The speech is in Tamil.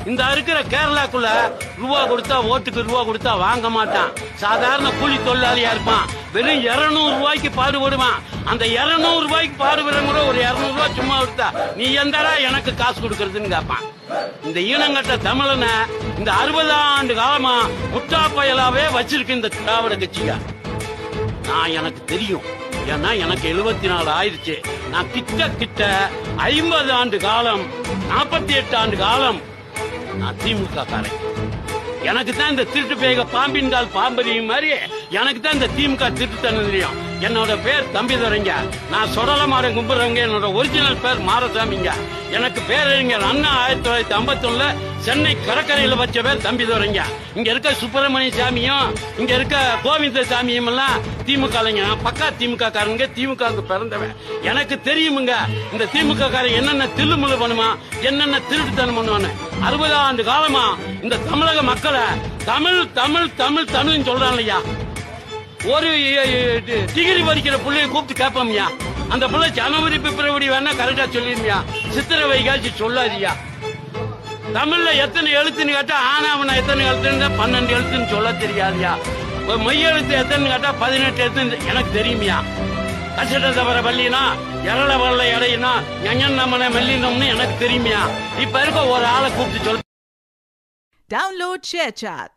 இந்த இருக்கிற கேரளாக்குள்ள ரூபா கொடுத்தா ஓட்டுக்கு ரூபா கொடுத்தா வாங்க மாட்டான். சாதாரண கூலி தொழிலாளியா இருப்பான். வெறும் 200 ரூபாய்க்கு பாடுபடுவான். அந்த 200 ரூபாய்க்கு பாடுபடுற ஒரு 200 ரூபாய் சும்மா கொடுத்தா நீ எந்தடா எனக்கு காசு கொடுக்கறதுன்னு கேட்பான். இந்த ஈனங்கட்ட தமிழனை இந்த 60 ஆண்டு காலமா முட்டா பயலாவே வச்சிருக்கு இந்த திராவிட கட்சிங்க. நான் எனக்கு தெரியும். ஏன்னா எனக்கு 74 ஆயிடுச்சு. நான் கிட்ட 50 ஆண்டு காலம் 48 ஆண்டு காலம் நான் திமுக காரன். எனக்கு தான் இந்த திருட்டு பேக பாம்பின் கால் பாம்பரியும் மாதிரி எனக்கு தான் இந்த திமுக திருட்டு தெரியும். என்னோட பேர் தம்பிதுரைங்க. நான் சொடலமாடன் கும்பிடுறவங்க. என்னோட ஒரிஜினல் பேர் மாரசாமிங்க. எனக்கு பேரறிஞர் அண்ணா 1951 சென்னை கடற்கரையில வச்ச பேர் தம்பிதுரைங்க. இங்க இருக்க சுப்பிரமணிய சாமியும் இங்க இருக்க கோவிந்த சாமியும் எல்லாம் திமுக. நான் பக்கா திமுக காரங்க. திமுக பிறந்தவன். எனக்கு தெரியுமுங்க இந்த திமுக காரன் என்னென்ன தில்லுமுள்ளு பண்ணுமா, என்னென்ன திருட்டுத்தனம் பண்ணுவான்னு. 60 ஆண்டு காலமா இந்த தமிழக மக்களை தமிழ் தமிழ் தமிழ் தமிழ் சொல்றான் இல்லையா. ஒரு டிகிரி படிக்கிற பிள்ளைய கூப்பிட்டு கேட்போம்யா. அந்த பிள்ளை ஜனவரி பிப்ரவரி வேணா கரெக்டா சொல்லிருமியா. சித்திரை வைகாசி சொல்லாதியா. தமிழ்ல எத்தனை எழுத்துன்னு கேட்டா ஆனாவனா எத்தனை எழுத்துன்னு 12 எழுத்துன்னு சொல்ல தெரியாதியா. மெய் எழுத்து எத்தனை கேட்டா 18 எழுத்து எனக்கு தெரியுமியா. கசட்ட தவிர பள்ளினா எரள வல்ல இடையினா எங்கன் நம்மன மெல்லினோம்னு எனக்கு தெரியுமியா. இப்ப இருக்க ஒரு ஆளை கூப்பிட்டு சொல்ல. Download ShareChat.